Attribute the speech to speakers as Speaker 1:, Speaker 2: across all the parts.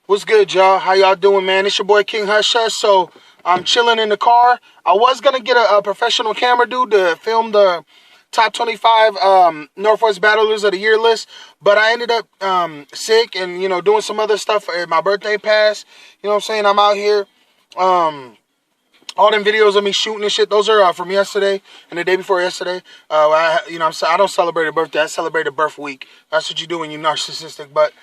Speaker 1: What's good, y'all? How y'all doing, man? It's your boy King Hush Hush. So I'm chilling in the car. I was gonna get a professional camera dude to film the top 25 Northwest Battlers of the Year list, but I ended up sick and doing some other stuff. My birthday passed. You know what I'm saying? I'm out here. All them videos of me shooting and shit, those are from yesterday and the day before yesterday. I don't celebrate a birthday. I celebrate a birth week. That's what you do when you're narcissistic. But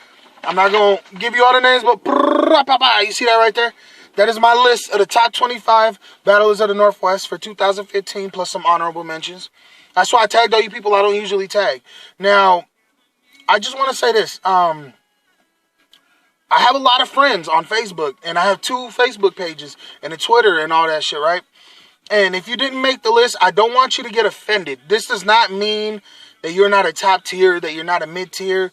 Speaker 1: I'm not going to give you all the names, but you see that right there? That is my list of the top 25 Battlers of the Northwest for 2015, plus some honorable mentions. That's why I tagged all you people I don't usually tag. Now, I just want to say this. I have a lot of friends on Facebook, and I have 2 Facebook pages and a Twitter and all that shit, right? And if you didn't make the list, I don't want you to get offended. This does not mean that you're not a top tier, that you're not a mid tier.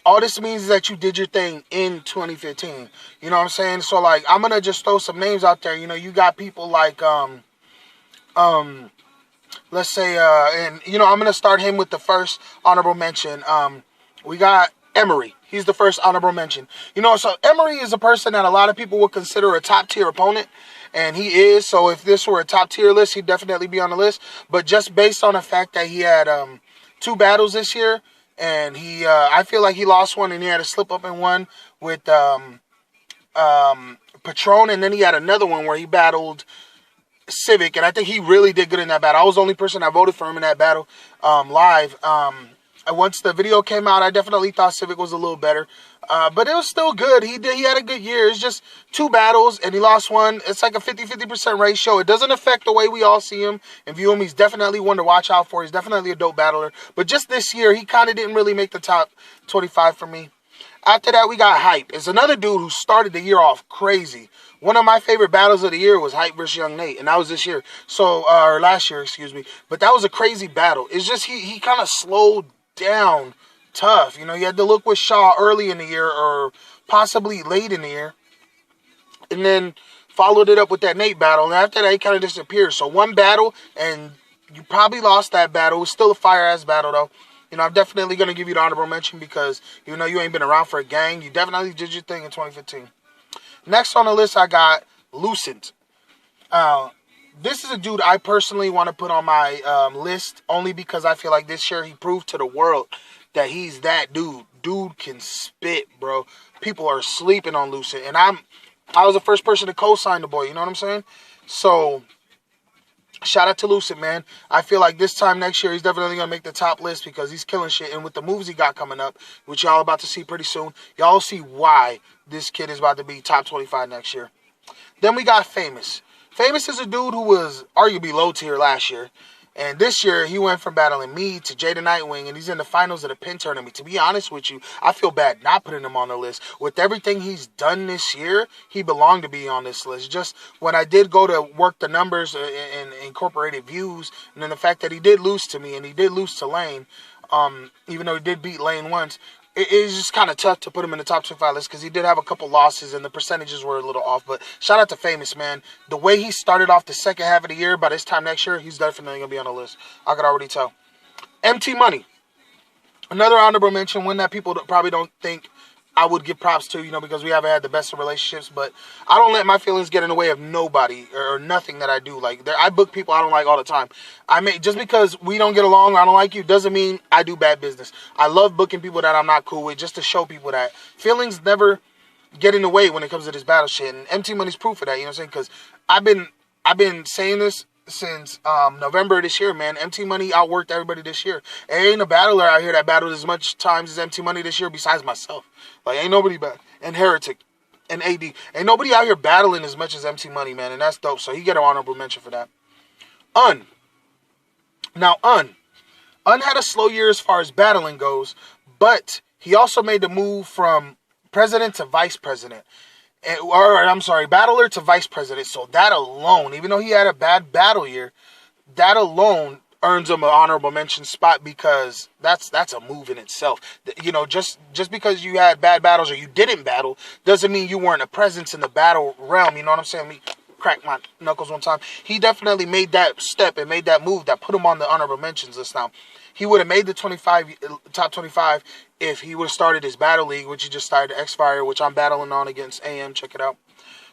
Speaker 1: All this means is that you did your thing in 2015. You know what I'm saying? So, like, I'm going to just throw some names out there. You got people like, let's say, I'm going to start him with the first honorable mention. We got Emery. He's the first honorable mention. So Emery is a person that a lot of people would consider a top tier opponent, and he is. So if this were a top tier list, he'd definitely be on the list. But just based on the fact that he had 2 battles this year, and I feel like he lost one, and he had a slip up in one with Patron, and then he had another one where he battled Civic, and I think he really did good in that battle. I was the only person that voted for him in that battle live. Once the video came out, I definitely thought Civic was a little better. But it was still good. He had a good year. It's just 2 battles, and he lost one. It's like a 50-50% ratio. It doesn't affect the way we all see him and view him. He's definitely one to watch out for. He's definitely a dope battler. But just this year, he kind of didn't really make the top 25 for me. After that, we got Hype. It's another dude who started the year off crazy. One of my favorite battles of the year was Hype versus Young Nate, and that was this year. Or last year, excuse me. But that was a crazy battle. It's just he kind of slowed down tough. You had to look with Shaw early in the year or possibly late in the year, and then followed it up with that Nate battle, and after that he kind of disappeared. So 1 battle, and you probably lost that battle. It was still a fire-ass battle, though. I'm definitely going to give you the honorable mention because even though you ain't been around for a gang, you definitely did your thing in 2015. Next on the list, I got Lucent. This is a dude I personally want to put on my list only because I feel like this year he proved to the world that he's that dude. Dude can spit, bro. People are sleeping on Lucent, and I was the first person to co-sign the boy. You know what I'm saying? So shout out to Lucent, man. I feel like this time next year he's definitely gonna make the top list because he's killing shit, and with the moves he got coming up, which y'all about to see pretty soon, y'all see why this kid is about to be top 25 next year. Then we got Famous. Famous is a dude who was arguably low tier last year. And this year, he went from battling me to Jada Nightwing, and he's in the finals of the Pin Tournament. To be honest with you, I feel bad not putting him on the list. With everything he's done this year, he belonged to be on this list. Just when I did go to work the numbers and incorporated views, and then the fact that he did lose to me, and he did lose to Lane, even though he did beat Lane once, it's just kind of tough to put him in the top 25 list because he did have a couple losses and the percentages were a little off. But shout out to Famous, man. The way he started off the second half of the year, by this time next year, he's definitely going to be on the list. I could already tell. MT Money. Another honorable mention, one that people probably don't think I would give props to, because we haven't had the best of relationships. But I don't let my feelings get in the way of nobody or nothing that I do. Like, I book people I don't like all the time. Just because we don't get along or I don't like you doesn't mean I do bad business. I love booking people that I'm not cool with just to show people that feelings never get in the way when it comes to this battle shit. And MT Money's proof of that, you know what I'm saying? Because I've been saying this since November of this year, man. MT Money outworked everybody this year. There ain't a battler out here that battled as much times as MT Money this year besides myself. Like, ain't nobody bad. And Heretic. And AD. Ain't nobody out here battling as much as MT Money, man. And that's dope. So he get an honorable mention for that. Now, Un had a slow year as far as battling goes, but he also made the move from president to vice president. Battler to vice president. So that alone, even though he had a bad battle year, that alone earns him an honorable mention spot because that's a move in itself. Just because you had bad battles or you didn't battle doesn't mean you weren't a presence in the battle realm. You know what I'm saying? Let me crack my knuckles one time. He definitely made that step and made that move that put him on the honorable mentions list now. he would have made the top 25 if he would have started his battle league, which he just started, X-Fire, which I'm battling on against AM. Check it out.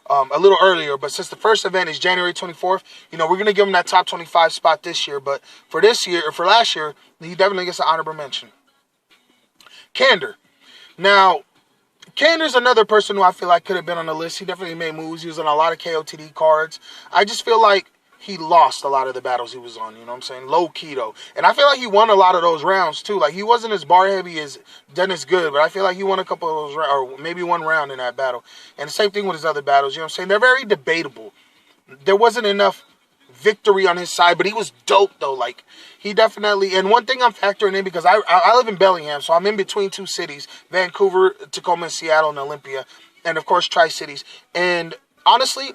Speaker 1: A little earlier, but since the first event is January 24th, we're going to give him that top 25 spot this year. But for this year, or for last year, he definitely gets an honorable mention. Candor. Now, Candor's another person who I feel like could have been on the list. He definitely made moves. He was on a lot of KOTD cards. I just feel like he lost a lot of the battles he was on, you know what I'm saying? Low key, though. And I feel like he won a lot of those rounds, too. Like, he wasn't as bar heavy as Dennis Good, but I feel like he won a couple of those rounds, or maybe one round in that battle. And the same thing with his other battles, you know what I'm saying? They're very debatable. There wasn't enough victory on his side, but he was dope, though. Like, he definitely, and one thing I'm factoring in, because I live in Bellingham, so I'm in between two cities, Vancouver, Tacoma, and Seattle, and Olympia, and, of course, Tri-Cities. And, honestly,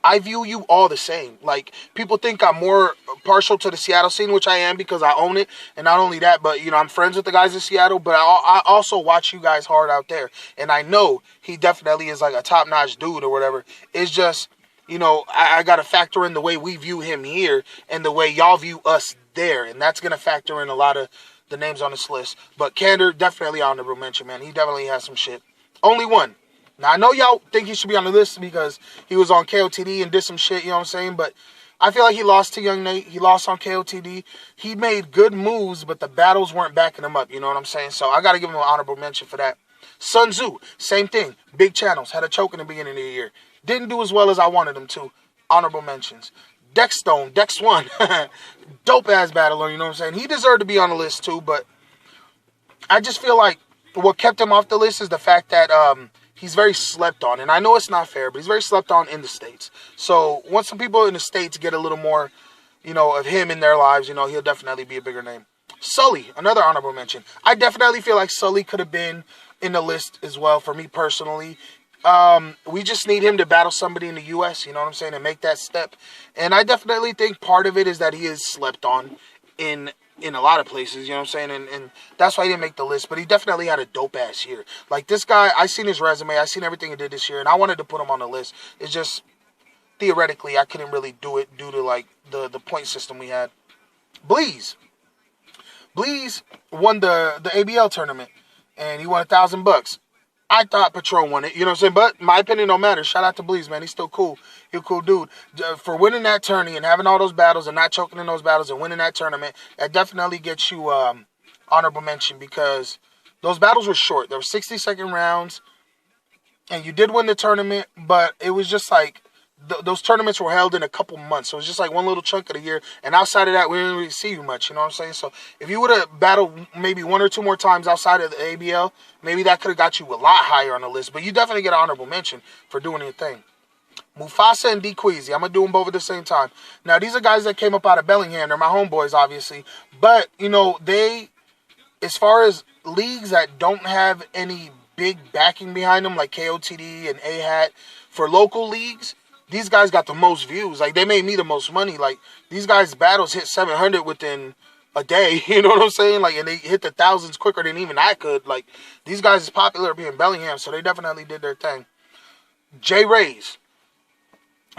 Speaker 1: I view you all the same. Like, people think I'm more partial to the Seattle scene, which I am because I own it. And not only that, but, I'm friends with the guys in Seattle, but I also watch you guys hard out there. And I know he definitely is like a top-notch dude or whatever. It's just, I got to factor in the way we view him here and the way y'all view us there. And that's going to factor in a lot of the names on this list. But Candor, definitely honorable mention, man. He definitely has some shit. Only one. Now, I know y'all think he should be on the list because he was on KOTD and did some shit, you know what I'm saying? But I feel like he lost to Young Nate. He lost on KOTD. He made good moves, but the battles weren't backing him up, you know what I'm saying? So I got to give him an honorable mention for that. Sun Tzu, same thing. Big channels. Had a choke in the beginning of the year. Didn't do as well as I wanted him to. Honorable mentions. Dexstone, Dex One. Dope-ass battler, you know what I'm saying? He deserved to be on the list too, but I just feel like what kept him off the list is the fact that he's very slept on. And I know it's not fair, but he's very slept on in the States. So once some people in the States get a little more, of him in their lives, he'll definitely be a bigger name. Sully, another honorable mention. I definitely feel like Sully could have been in the list as well for me personally. We just need him to battle somebody in the U.S., you know what I'm saying, and make that step. And I definitely think part of it is that he is slept on in a lot of places, you know what I'm saying? And that's why he didn't make the list. But he definitely had a dope-ass year. Like, this guy, I seen his resume. I seen everything he did this year. And I wanted to put him on the list. It's just, theoretically, I couldn't really do it due to, like, the point system we had. Bleez. Bleez won the ABL tournament. And he won $1,000. I thought Patron won it, you know what I'm saying? But my opinion don't matter. Shout out to Bleez, man. He's still cool. He's a cool dude. For winning that tourney and having all those battles and not choking in those battles and winning that tournament, that definitely gets you honorable mention because those battles were short. There were 60-second rounds, and you did win the tournament, but it was just like those tournaments were held in a couple months. So it was just like one little chunk of the year. And outside of that, we didn't really see you much. You know what I'm saying? So if you would have battled maybe one or two more times outside of the ABL, maybe that could have got you a lot higher on the list. But you definitely get an honorable mention for doing your thing. Mufasa and D Queasy. I'm going to do them both at the same time. Now, these are guys that came up out of Bellingham. They're my homeboys, obviously. But, they, as far as leagues that don't have any big backing behind them, like KOTD and A-Hat, for local leagues, these guys got the most views. Like, they made me the most money. Like, these guys' battles hit 700 within a day. You know what I'm saying? Like, and they hit the thousands quicker than even I could. Like, these guys is popular being Bellingham, so they definitely did their thing. Jay Rays.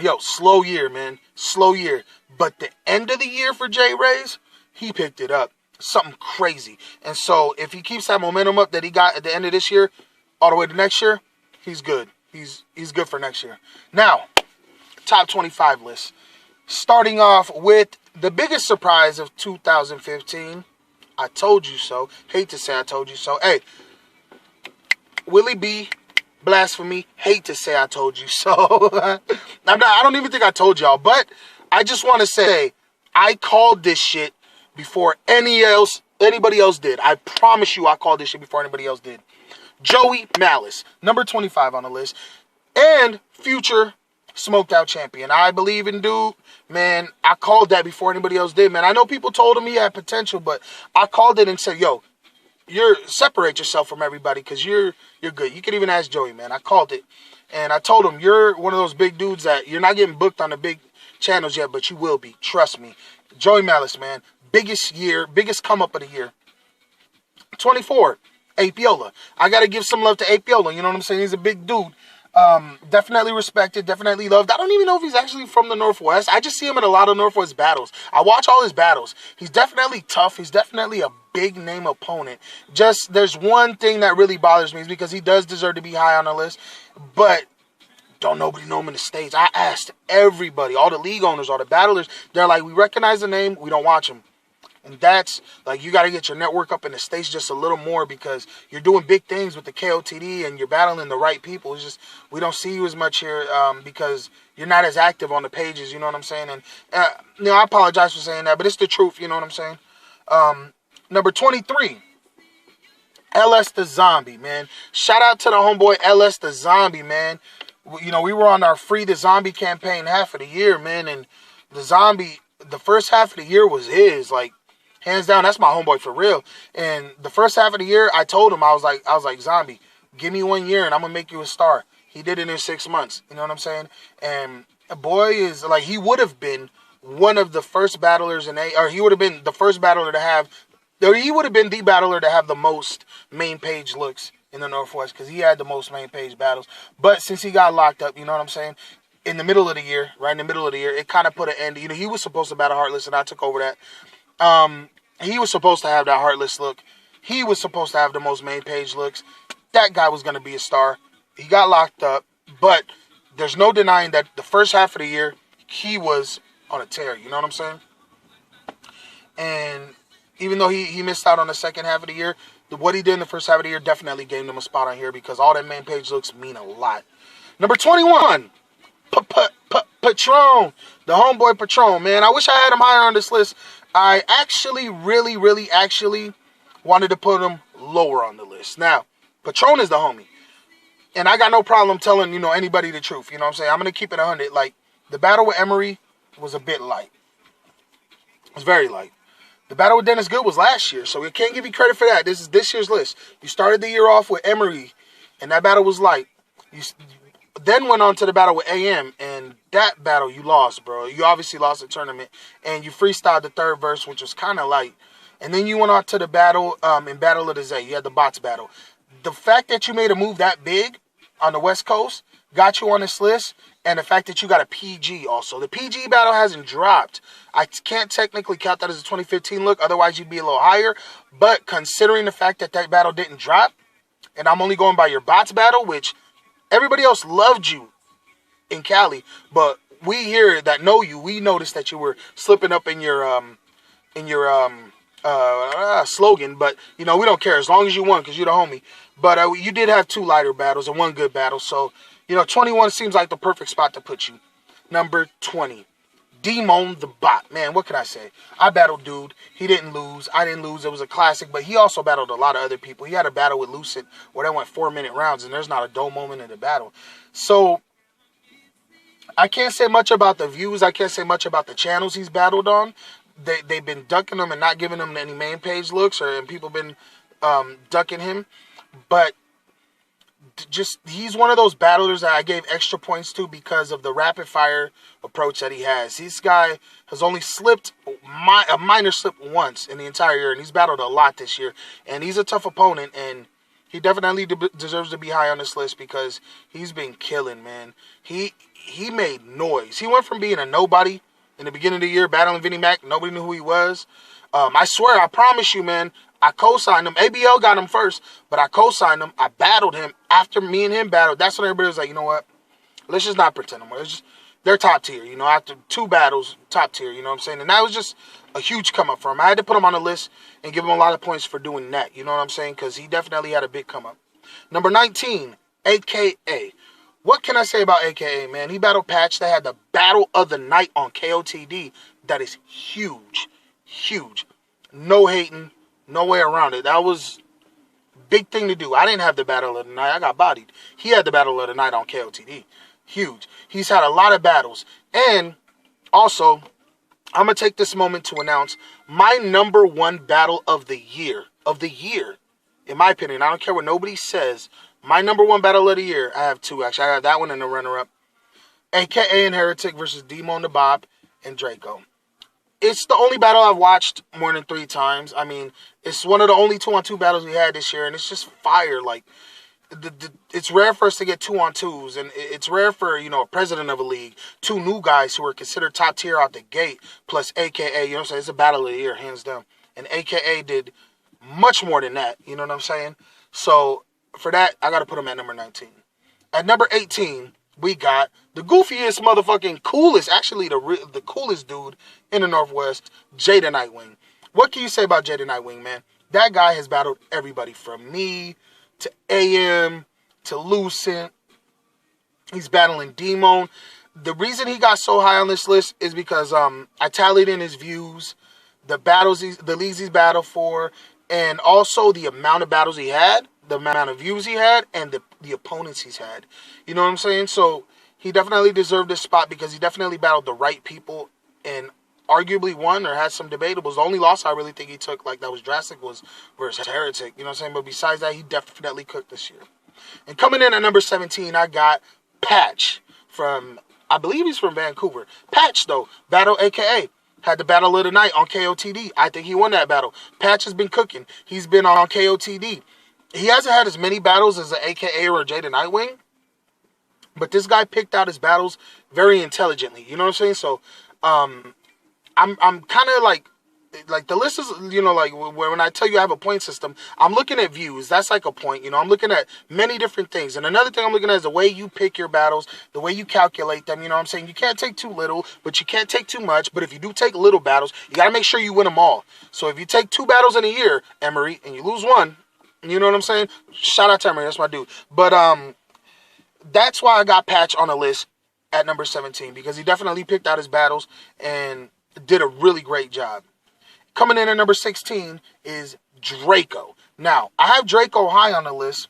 Speaker 1: Yo, slow year, man. Slow year. But the end of the year for Jay Rays, he picked it up. Something crazy. And so, if he keeps that momentum up that he got at the end of this year, all the way to next year, he's good. He's good for next year. Now, top 25 list. Starting off with the biggest surprise of 2015. I told you so. Hate to say I told you so. Hey, Willie B, Blasphemy. Hate to say I told you so. I don't even think I told y'all, but I just want to say I called this shit before anybody else did. I promise you I called this shit before anybody else did. Joey Malice, number 25 on the list, and future smoked out champion. I believe in dude, man. I called that before anybody else did, man. I know people told him he had potential, but I called it and said, yo, separate yourself from everybody because you're good. You can even ask Joey, man. I called it, and I told him you're one of those big dudes that you're not getting booked on the big channels yet, but you will be. Trust me. Joey Malice, man. Biggest come up of the year. 24. Apiola. I got to give some love to Apiola. You know what I'm saying? He's a big dude. Definitely respected, definitely loved. I don't even know if he's actually from the Northwest. I just see him in a lot of Northwest battles. I watch all his battles. He's definitely tough. He's definitely a big name opponent. Just there's one thing that really bothers me is because he does deserve to be high on the list, but don't nobody know him in the States. I asked everybody, all the league owners, all the battlers. They're like, we recognize the name, we don't watch him. And that's, like, you got to get your network up in the States just a little more because you're doing big things with the KOTD and you're battling the right people. It's just, we don't see you as much here because you're not as active on the pages, you know what I'm saying? And, I apologize for saying that, but it's the truth, you know what I'm saying? Number 23, LS the Zombie, man. Shout out to the homeboy LS the Zombie, man. We were on our Free the Zombie campaign half of the year, man, and the Zombie, the first half of the year was his, like, hands down, that's my homeboy for real. And the first half of the year, I told him, I was like, Zombie, give me 1 year and I'm going to make you a star. He did it in 6 months. You know what I'm saying? And a boy is, like, he would have been one of the first battlers he would have been the first battler to have, or he would have been the battler to have the most main page looks in the Northwest because he had the most main page battles. But since he got locked up, you know what I'm saying? In the middle of the year, it kind of put an end. He was supposed to battle Heartless and I took over that. He was supposed to have that Heartless look. He was supposed to have the most main page looks. That guy was going to be a star. He got locked up, but there's no denying that the first half of the year, he was on a tear. You know what I'm saying? And even though he missed out on the second half of the year, what he did in the first half of the year definitely gave him a spot on here because all that main page looks mean a lot. Number 21, Patron. The homeboy Patron, man. I wish I had him higher on this list. I actually really wanted to put him lower on the list. Now, Patron is the homie. And I got no problem telling, anybody the truth. You know what I'm saying? I'm going to keep it 100. Like, the battle with Emery was a bit light. It was very light. The battle with Dennis Good was last year, so we can't give you credit for that. This is this year's list. You started the year off with Emery, and that battle was light. You then went on to the battle with AM, and that battle you lost, bro. You obviously lost the tournament, and you freestyled the third verse, which was kind of light. And then you went on to the battle in Battle of the Zay. You had the bots battle. The fact that you made a move that big on the West Coast got you on this list, and the fact that you got a PG also. The PG battle hasn't dropped. I can't technically count that as a 2015 look, otherwise you'd be a little higher. But considering the fact that that battle didn't drop, and I'm only going by your bots battle, which everybody else loved you in Cali, but we here that know you, we noticed that you were slipping up in your slogan, but we don't care as long as you won because you're the homie. But you did have 2 lighter battles and 1 good battle, so 21 seems like the perfect spot to put you. Number 20, Demon the Bot. Man, what can I say? I battled dude. He didn't lose. I didn't lose. It was a classic, but he also battled a lot of other people. He had a battle with Lucid where they went 4-minute rounds, and there's not a dull moment in the battle. So I can't say much about the views. I can't say much about the channels he's battled on. They've been ducking him and not giving him any main page looks, and people been ducking him. But he's one of those battlers that I gave extra points to because of the rapid fire approach that he has. This guy has only slipped a minor slip once in the entire year, and he's battled a lot this year. And he's a tough opponent, and he definitely deserves to be high on this list because he's been killing, man. He made noise. He went from being a nobody in the beginning of the year, battling Vinnie Mac. Nobody knew who he was. I swear, I promise you, man, I co-signed him. ABL got him first, but I co-signed him. I battled him. After me and him battled, that's when everybody was like, you know what? Let's just not pretend anymore. They're top tier. After 2 battles, top tier. You know what I'm saying? And that was just a huge come up for him. I had to put him on the list and give him a lot of points for doing that. You know what I'm saying? Because he definitely had a big come up. Number 19, AKA. What can I say about AKA, man? He battled Patch. They had the battle of the night on KOTD. That is huge. Huge. No hating. No way around it. That was a big thing to do. I didn't have the battle of the night. I got bodied. He had the battle of the night on KOTD. Huge. He's had a lot of battles. And also, I'm going to take this moment to announce my number 1 battle of the year. In my opinion. I don't care what nobody says. My number 1 battle of the year. I have 2, actually. I have that one and the runner-up. AKA and Heretic versus Demon the Bob and Draco. It's the only battle I've watched more than 3 times. I mean, it's one of the only 2-on-2 battles we had this year, and it's just fire. Like, it's rare for us to get 2-on-2s, and it's rare for, you know, a president of a league, two new guys who are considered top tier out the gate, plus AKA, you know what I'm saying? It's a battle of the year, hands down. And AKA did much more than that, you know what I'm saying? So for that, I got to put him at number 19. At number 18, we got the goofiest motherfucking coolest, actually the coolest dude in the Northwest, Jada Nightwing. What can you say about Jada Nightwing, man? That guy has battled everybody from me to AM to Lucent. He's battling Demon. The reason he got so high on this list is because I tallied in his views, the leagues he's battled for, and also the amount of battles he had, the amount of views he had, and the opponents he's had. You know what I'm saying? So he definitely deserved this spot because he definitely battled the right people and arguably won or had some debatables. The only loss I really think he took, like, that was drastic, was versus Heretic. You know what I'm saying? But besides that, he definitely cooked this year. And coming in at number 17, I got Patch from, I believe he's from Vancouver. Patch, though, battle AKA. Had the battle of the night on KOTD. I think he won that battle. Patch has been cooking. He's been on KOTD. He hasn't had as many battles as an AKA or a Jada Nightwing, but this guy picked out his battles very intelligently. You know what I'm saying? So, I'm kind of like the list is, you know, like when I tell you I have a point system, I'm looking at views. That's like a point, you know. I'm looking at many different things. And another thing I'm looking at is the way you pick your battles, the way you calculate them. You know what I'm saying? You can't take too little, but you can't take too much. But if you do take little battles, you got to make sure you win them all. So if you take 2 battles in a year, Emery, and you lose 1, you know what I'm saying? Shout out to Emery. That's my dude. But that's why I got Patch on the list at number 17, because he definitely picked out his battles and did a really great job. Coming in at number 16 is Draco. Now, I have Draco high on the list,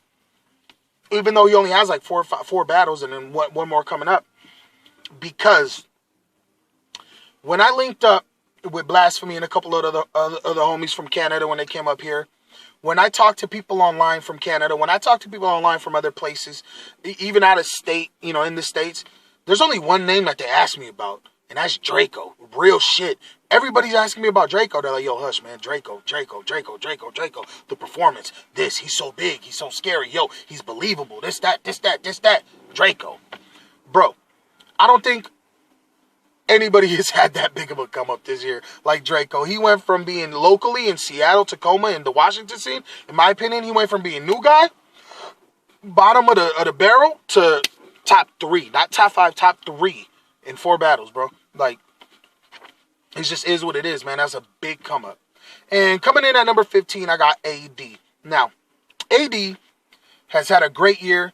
Speaker 1: even though he only has like 4 battles and then one more coming up, because when I linked up with Blasphemy and a couple of other homies from Canada when they came up here, when I talk to people online from Canada, when I talk to people online from other places, even out of state, you know, in the States, there's only one name that they ask me about, and that's Draco. Real shit. Everybody's asking me about Draco. They're like, yo, hush, man. Draco. The performance. This. He's so big. He's so scary. Yo, he's believable. This, that. Draco. Bro, I don't think anybody has had that big of a come up this year like Draco. He went from being locally in Seattle, Tacoma, and the Washington scene. In my opinion, he went from being new guy, bottom of the barrel, to top 3. Not top 5, top 3 in 4 battles, bro. Like, it just is what it is, man. That's a big come up. And coming in at number 15, I got AD. Now, AD has had a great year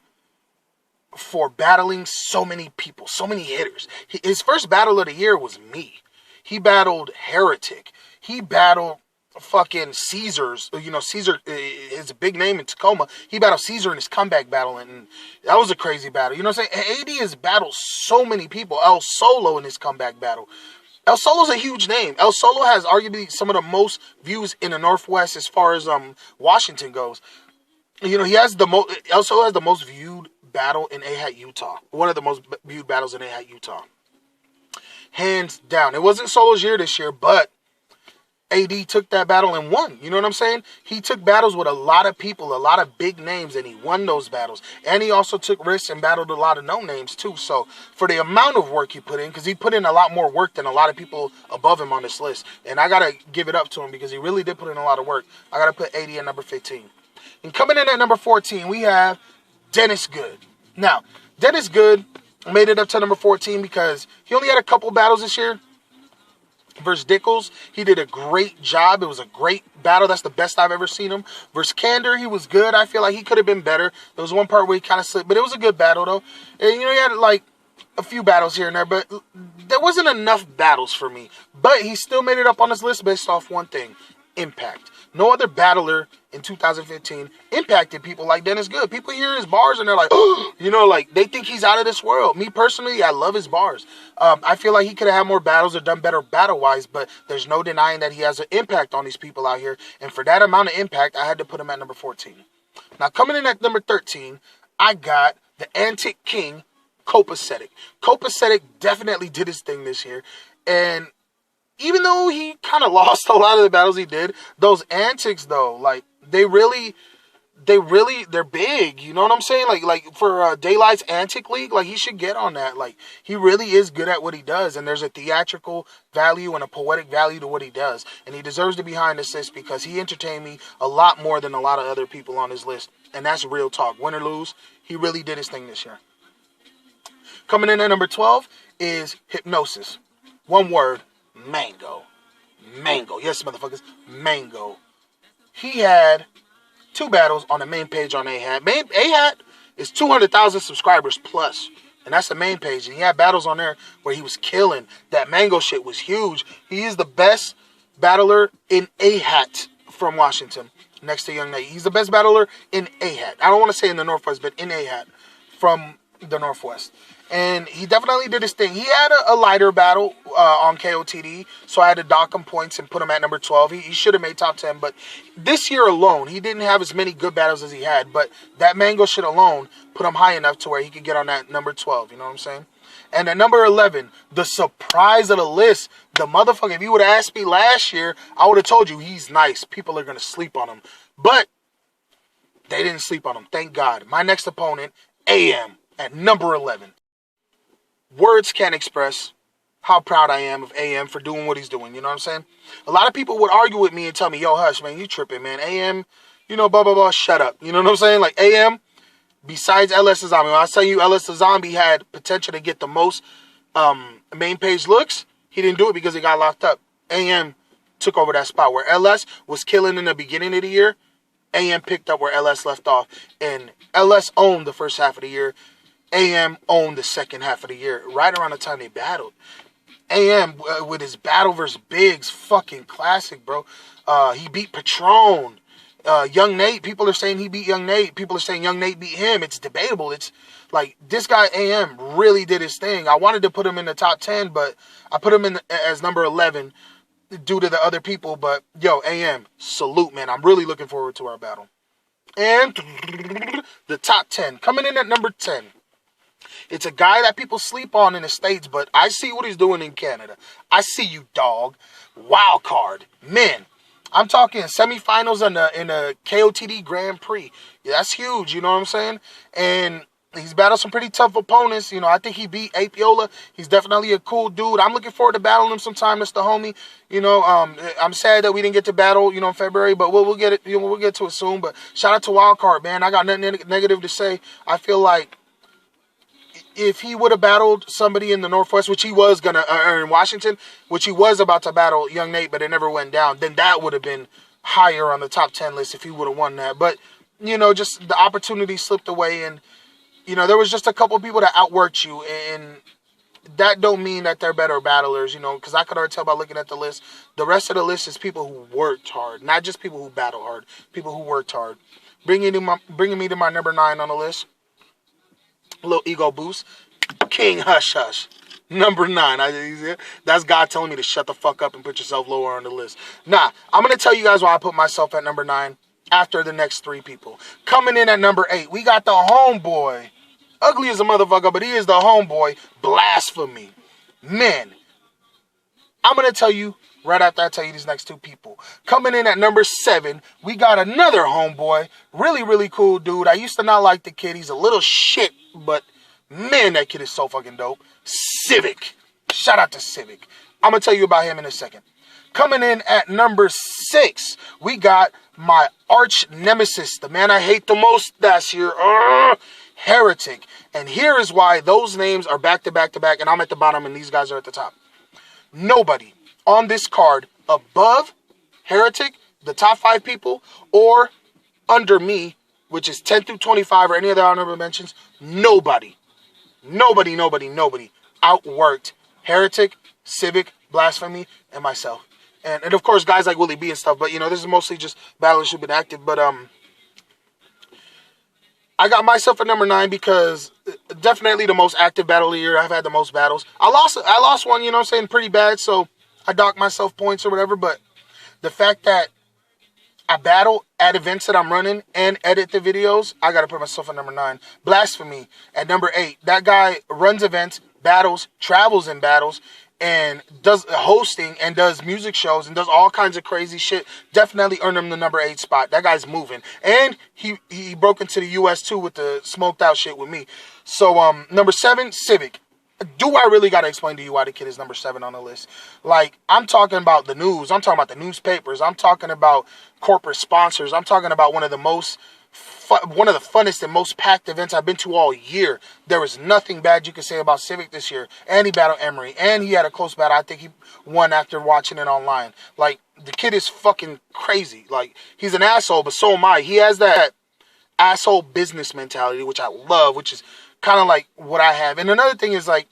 Speaker 1: for battling so many people, so many hitters. His first battle of the year was me. He battled Heretic. He battled fucking Caesars. You know, Caesar is a big name in Tacoma. He battled Caesar in his comeback battle, and that was a crazy battle. You know what I'm saying? AD has battled so many people. El Solo in his comeback battle. El Solo's a huge name. El Solo has arguably some of the most views in the Northwest as far as Washington goes. You know, El Solo has the most viewed battle in AHAT, Utah. One of the most viewed battles in AHAT, Utah. Hands down. It wasn't Solo's year this year, but AD took that battle and won. You know what I'm saying? He took battles with a lot of people, a lot of big names, and he won those battles. And he also took risks and battled a lot of no names too. So for the amount of work he put in, because he put in a lot more work than a lot of people above him on this list. And I got to give it up to him because he really did put in a lot of work. I got to put AD at number 15. And coming in at number 14, we have Dennis Good. Now, Dennis Good made it up to number 14 because he only had a couple battles this year. Versus Dickles, he did a great job. It was a great battle. That's the best I've ever seen him. Versus Candor, he was good. I feel like he could have been better. There was one part where he kind of slipped, but it was a good battle, though. And, you know, he had, like, a few battles here and there, but there wasn't enough battles for me. But he still made it up on this list based off one thing: impact. No other battler in 2015 impacted people like Dennis Good. People hear his bars and they're like, oh, you know, like they think he's out of this world. Me personally, I love his bars. I feel like he could have had more battles or done better battle-wise, but there's no denying that he has an impact on these people out here. And for that amount of impact, I had to put him at number 14. Now, coming in at number 13, I got the Antic King, Copacetic. Copacetic definitely did his thing this year. And even though he kind of lost a lot of the battles he did, those antics, though, like, they really they're big. You know what I'm saying? Like for Daylight's Antic League, like he should get on that. Like he really is good at what he does, and there's a theatrical value and a poetic value to what he does, and he deserves to be behind this list because he entertained me a lot more than a lot of other people on his list, and that's real talk. Win or lose, he really did his thing this year. Coming in at number 12 is Hypnosis. One word, Mango. Mango. Yes, motherfuckers, Mango. He had 2 battles on the main page on A-Hat. A-Hat is 200,000 subscribers plus. And that's the main page. And he had battles on there where he was killing. That Mango shit was huge. He is the best battler in A-Hat from Washington. Next to Young Nate. He's the best battler in A-Hat. I don't want to say in the Northwest, but in A-Hat from the Northwest. And he definitely did his thing. He had a lighter battle on KOTD, so I had to dock him points and put him at number 12. He should have made top 10, but this year alone, he didn't have as many good battles as he had, but that Mango shit alone put him high enough to where he could get on that number 12, you know what I'm saying? And at number 11, the surprise of the list, the motherfucker, if you would have asked me last year, I would have told you he's nice. People are going to sleep on him, but they didn't sleep on him, thank God. My next opponent, AM, at number 11. Words can't express how proud I am of AM for doing what he's doing. You know what I'm saying? A lot of people would argue with me and tell me, yo, Hush, man, you tripping, man. AM, you know, blah, blah, blah, shut up. You know what I'm saying? Like, AM, besides LS the Zombie, when I was telling you LS the Zombie had potential to get the most main page looks, he didn't do it because he got locked up. AM took over that spot. Where LS was killing in the beginning of the year, AM picked up where LS left off. And LS owned the first half of the year. AM owned the second half of the year, right around the time they battled. AM, with his battle versus Biggs, fucking classic, bro. He beat Patron. Young Nate, people are saying he beat Young Nate. People are saying Young Nate beat him. It's debatable. It's like, this guy, AM, really did his thing. I wanted to put him in the top 10, but I put him in as number 11 due to the other people. But, yo, AM, salute, man. I'm really looking forward to our battle. And the top 10. Coming in at number 10. It's a guy that people sleep on in the States, but I see what he's doing in Canada. I see you, dog. Wild card. Man, I'm talking semifinals in the KOTD Grand Prix. Yeah, that's huge, you know what I'm saying? And he's battled some pretty tough opponents. You know, I think he beat Apiola. He's definitely a cool dude. I'm looking forward to battling him sometime. That's the homie. You know, I'm sad that we didn't get to battle, you know, in February, but we'll get it. You know, we'll get to it soon. But shout out to Wildcard, man. I got nothing negative to say. I feel like if he would have battled somebody in the Northwest, which he was gonna, or in Washington, which he was about to battle Young Nate, but it never went down, then that would have been higher on the top 10 list if he would have won that. But, you know, just the opportunity slipped away, and, you know, there was just a couple people that outworked you, and that don't mean that they're better battlers, you know, because I could already tell by looking at the list. The rest of the list is people who worked hard, not just people who battle hard, people who worked hard. Bringing me to my number 9 on the list. A little ego boost. King Hush Hush. Number 9. That's God telling me to shut the fuck up and put yourself lower on the list. Nah, I'm going to tell you guys why I put myself at number 9 after the next 3 people. Coming in at number 8, we got the homeboy. Ugly as a motherfucker, but he is the homeboy. Blasphemy. Man, I'm going to tell you right after I tell you these next 2 people. Coming in at number 7, we got another homeboy. Really, really cool dude. I used to not like the kid. He's a little shit, but man, that kid is so fucking dope. Civic. Shout out to Civic. I'm going to tell you about him in a second. Coming in at number 6, we got my arch nemesis, the man I hate the most last year, Heretic. And here is why those names are back to back to back, and I'm at the bottom and these guys are at the top. Nobody on this card above Heretic, the top 5 people, or under me, which is 10 through 25 or any other honorable mentions, nobody outworked Heretic, Civic, Blasphemy, and myself. And of course, guys like Willie B and stuff, but, you know, this is mostly just battlers who've been active. But I got myself at number 9 because definitely the most active battle of the year. I've had the most battles. I lost one, you know what I'm saying, pretty bad, so I docked myself points or whatever, but the fact that I battle at events that I'm running and edit the videos, I got to put myself at number 9. Blasphemy at number 8. That guy runs events, battles, travels in battles, and does hosting and does music shows and does all kinds of crazy shit, definitely earned him the number 8 spot. That guy's moving. And he broke into the US too with the smoked out shit with me. So number 7, Civic. Do I really got to explain to you why the kid is number 7 on the list? Like, I'm talking about the news. I'm talking about the newspapers. I'm talking about corporate sponsors. I'm talking about one of the funnest and most packed events I've been to all year. There was nothing bad you could say about Civic this year. And he battled Emery. And he had a close battle. I think he won after watching it online. Like, the kid is fucking crazy. Like, he's an asshole, but so am I. He has that asshole business mentality, which I love, which is kind of like what I have. And another thing is, like,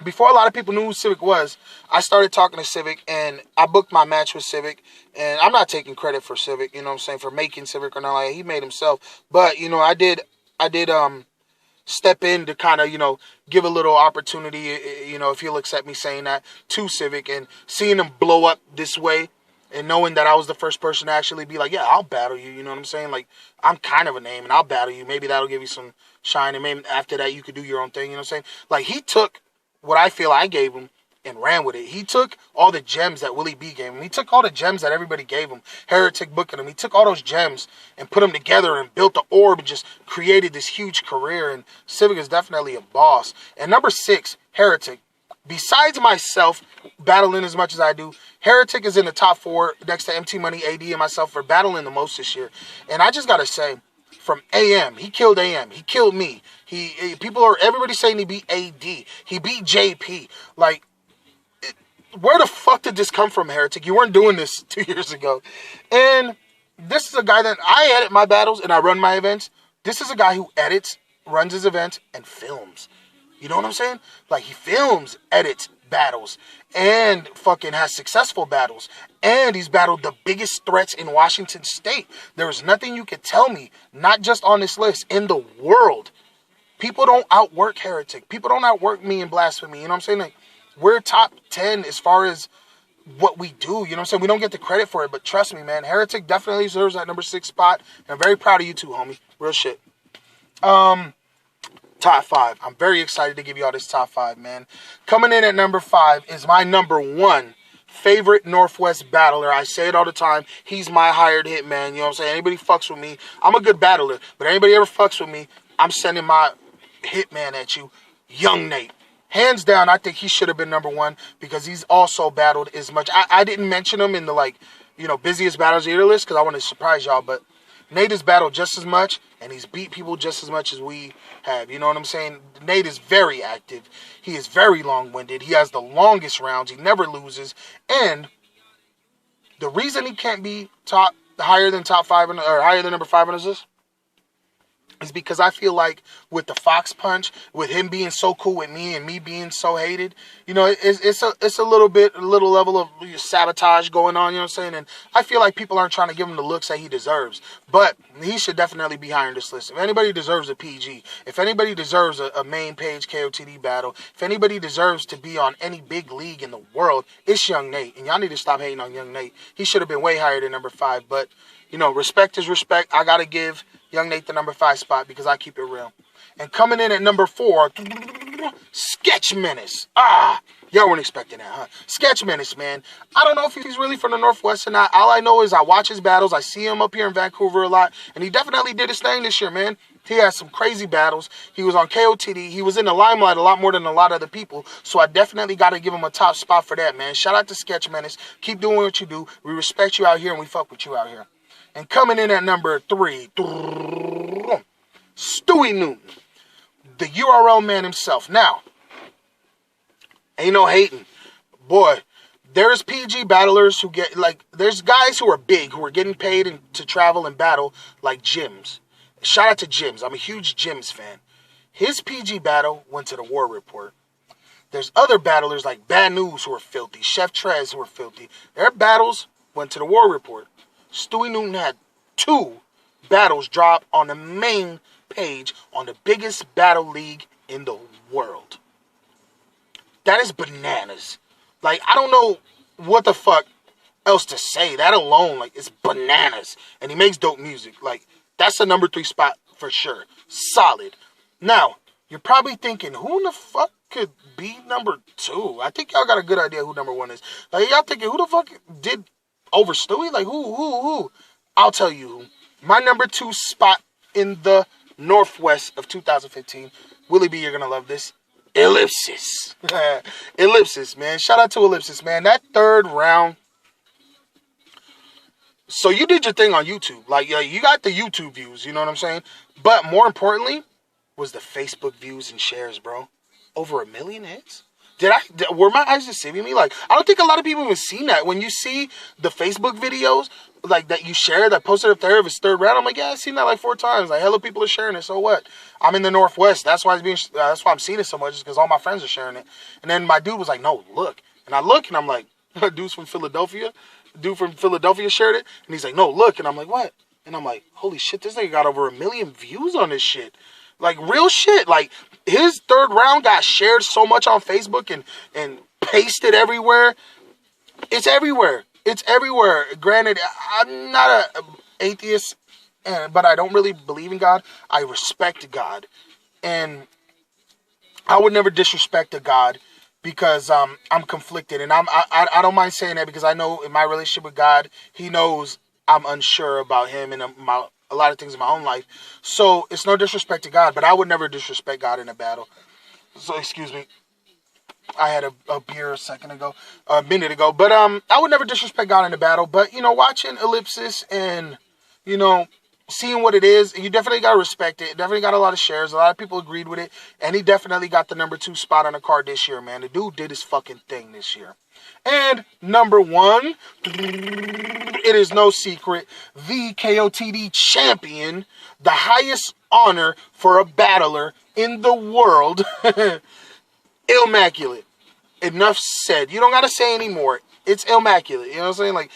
Speaker 1: before a lot of people knew who Civic was, I started talking to Civic, and I booked my match with Civic. And I'm not taking credit for Civic, you know what I'm saying, for making Civic or not. Like, he made himself. But, you know, I did step in to kind of, you know, give a little opportunity, you know, if you'll accept me saying that, to Civic, and seeing him blow up this way. And knowing that I was the first person to actually be like, yeah, I'll battle you, you know what I'm saying? Like, I'm kind of a name, and I'll battle you. Maybe that'll give you some shine, and maybe after that you could do your own thing, you know what I'm saying? Like, he took what I feel I gave him and ran with it. He took all the gems that Willie B gave him. He took all the gems that everybody gave him. Heretic booking him. He took all those gems and put them together and built the orb and just created this huge career. And Civic is definitely a boss. And number 6, Heretic. Besides myself battling as much as I do, Heretic is in the top 4 next to MT Money, AD, and myself for battling the most this year. And I just got to say, from AM, he killed AM. He killed me. Everybody saying he beat AD. He beat JP. Like, where the fuck did this come from, Heretic? You weren't doing this 2 years ago. And this is a guy that I edit my battles and I run my events. This is a guy who edits, runs his events, and films. You know what I'm saying? Like, he films, edits battles, and fucking has successful battles. And he's battled the biggest threats in Washington State. There is nothing you could tell me, not just on this list, in the world. People don't outwork Heretic. People don't outwork me in Blasphemy. You know what I'm saying? Like, we're top 10 as far as what we do. You know what I'm saying? We don't get the credit for it, but trust me, man. Heretic definitely deserves that number 6 spot. And I'm very proud of you too, homie. Real shit. Top 5. I'm very excited to give you all this top 5, man. Coming in at number 5 is my number 1 favorite Northwest battler. I say it all the time. He's my hired hitman. You know what I'm saying? Anybody fucks with me, I'm a good battler. But anybody ever fucks with me, I'm sending my hitman at you. Young Nate. Hands down, I think he should have been number 1 because he's also battled as much. I didn't mention him in the, like, you know, busiest battles of the year list because I want to surprise y'all, but Nate has battled just as much, and he's beat people just as much as we have. You know what I'm saying? Nate is very active. He is very long-winded. He has the longest rounds. He never loses. And the reason he can't be higher than number 5 on his list is because I feel like with the Fox Punch, with him being so cool with me and me being so hated, you know, it's a little level of sabotage going on, you know what I'm saying? And I feel like people aren't trying to give him the looks that he deserves. But he should definitely be higher in this list. If anybody deserves a PG, if anybody deserves a main page KOTD battle, if anybody deserves to be on any big league in the world, it's Young Nate. And y'all need to stop hating on Young Nate. He should have been way higher than number 5. But, you know, respect is respect. I got to give Young Nate the number 5 spot because I keep it real. And coming in at number 4, Sketch Menace. Y'all weren't expecting that, huh? Sketch Menace, man. I don't know if he's really from the Northwest or not. All I know is I watch his battles. I see him up here in Vancouver a lot. And he definitely did his thing this year, man. He had some crazy battles. He was on KOTD. He was in the limelight a lot more than a lot of other people. So I definitely got to give him a top spot for that, man. Shout out to Sketch Menace. Keep doing what you do. We respect you out here and we fuck with you out here. And coming in at number 3, Stewie Newton, the URL man himself. Now, ain't no hating. Boy, there's PG battlers who get, like, there's guys who are big, who are getting paid to travel and battle, like Jims. Shout out to Jims. I'm a huge Jims fan. His PG battle went to the War Report. There's other battlers like Bad News who are filthy, Chef Trez who are filthy. Their battles went to the War Report. Stewie Newton had 2 battles drop on the main page on the biggest battle league in the world. That is bananas. Like, I don't know what the fuck else to say. That alone, like, it's bananas. And he makes dope music. Like, that's the number 3 spot for sure. Solid. Now, you're probably thinking, who in the fuck could be number 2? I think y'all got a good idea who number 1 is. Like, y'all thinking, who the fuck did over Stewie? Like, who? I'll tell you who. My number 2 spot in the Northwest of 2015. Willie B, you're going to love this. Ellipsis. Ellipsis, man. Shout out to Ellipsis, man. That 3rd round. So you did your thing on YouTube. Like, you got the YouTube views, you know what I'm saying? But more importantly, was the Facebook views and shares, bro. Over 1 million hits? Were my eyes deceiving me? Like, I don't think a lot of people even seen that. When you see the Facebook videos, like, that you share, that posted up there of his 3rd round, I'm like, yeah, I've seen that like 4 times. Like, hella people are sharing it, so what? I'm in the Northwest. That's why I'm seeing it so much, because all my friends are sharing it. And then my dude was like, no, look. And I look, and I'm like, dude's from Philadelphia. Dude from Philadelphia shared it. And he's like, no, look. And I'm like, what? And I'm like, holy shit, this nigga got over 1 million views on this shit. Like, real shit. Like, his 3rd round got shared so much on Facebook and pasted everywhere. It's everywhere. It's everywhere. Granted, I'm not an atheist, but I don't really believe in God. I respect God. And I would never disrespect a God because I'm conflicted. And I don't mind saying that because I know in my relationship with God, he knows I'm unsure about him and a lot of things in my own life. So it's no disrespect to God, but I would never disrespect God in a battle. So excuse me. I had a beer a minute ago. But I would never disrespect God in a battle. But, watching Ellipsis and, seeing what it is, you definitely got to respect it. Definitely got a lot of shares. A lot of people agreed with it. And he definitely got the number 2 spot on the card this year, man. The dude did his fucking thing this year. And number 1, it is no secret, the KOTD champion, the highest honor for a battler in the world, Immaculate. Enough said. You don't got to say anymore. It's Immaculate. You know what I'm saying? Like,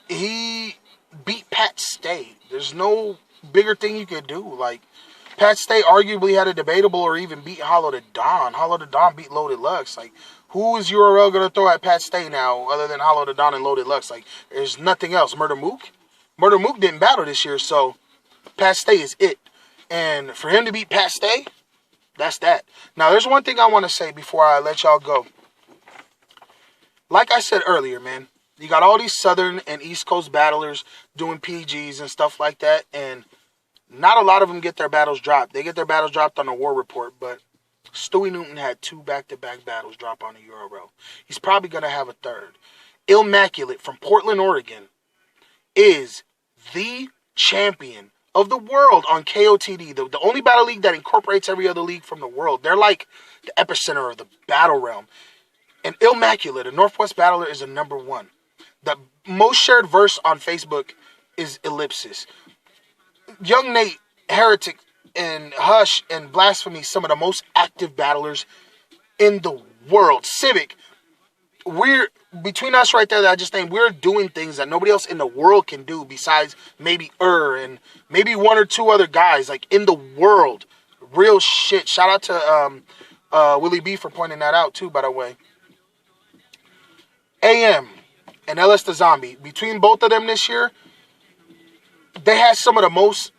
Speaker 1: he beat Pat Stay. There's no bigger thing you could do. Like, Pat Stay arguably had a debatable or even beat Hollow to Dawn. Hollow to Dawn beat Loaded Lux. Like, who is URL going to throw at Pat Stay now other than Hollow to Dawn and Loaded Lux? Like, there's nothing else. Murder Mook? Murder Mook didn't battle this year, so Pat Stay is it. And for him to beat Pat Stay, that's that. Now, there's one thing I want to say before I let y'all go. Like I said earlier, man, you got all these Southern and East Coast battlers doing PGs and stuff like that, and not a lot of them get their battles dropped. They get their battles dropped on the War Report, but Stewie Newton had 2 back-to-back battles drop on the URL. He's probably going to have a 3rd. Immaculate from Portland, Oregon, is the champion of the world on KOTD, the only battle league that incorporates every other league from the world. They're like the epicenter of the battle realm. And Immaculate, a Northwest battler, is a number 1. The most shared verse on Facebook is Ellipsis. Young Nate, Heretic, and Hush, and Blasphemy, some of the most active battlers in the world. Civic, we're, between us right there that I just named, we're doing things that nobody else in the world can do besides maybe and maybe 1 or 2 other guys, like, in the world. Real shit. Shout out to Willie B for pointing that out, too, by the way. AM and LS the Zombie, between both of them this year, they had some of the most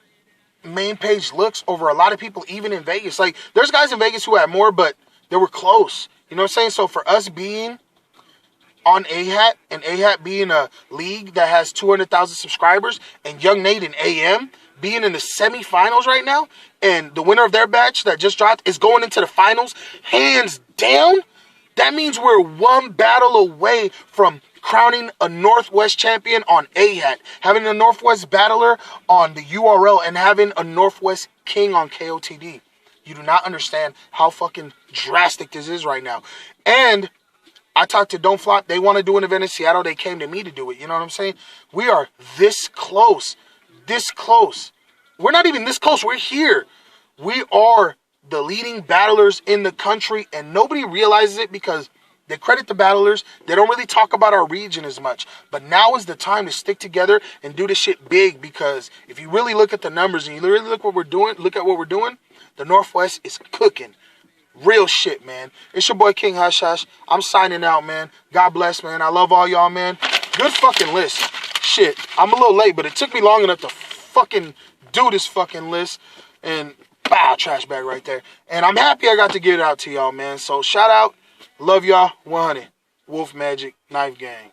Speaker 1: main page looks over a lot of people, even in Vegas. Like, there's guys in Vegas who had more, but they were close. You know what I'm saying? So for us being on AHAT, and AHAT being a league that has 200,000 subscribers, and Young Nate and AM being in the semifinals right now, and the winner of their batch that just dropped is going into the finals, hands down, that means we're 1 battle away from crowning a Northwest champion on AHAT, having a Northwest battler on the URL, and having a Northwest king on KOTD. You do not understand how fucking drastic this is right now. And I talked to Don't Flop. They want to do an event in Seattle. They came to me to do it. You know what I'm saying? We are this close. This close. We're not even this close. We're here. We are the leading battlers in the country, and nobody realizes it because they credit the battlers. They don't really talk about our region as much. But now is the time to stick together and do this shit big, because if you really look at the numbers and you really look at what we're doing, the Northwest is cooking. Real shit, man. It's your boy King Hush Hush. I'm signing out, man. God bless, man. I love all y'all, man. Good fucking list. Shit. I'm a little late, but it took me long enough to fucking do this fucking list. And Bow, trash bag right there. And I'm happy I got to get it out to y'all, man. So shout out. Love y'all. 100. Wolf Magic Knife Gang.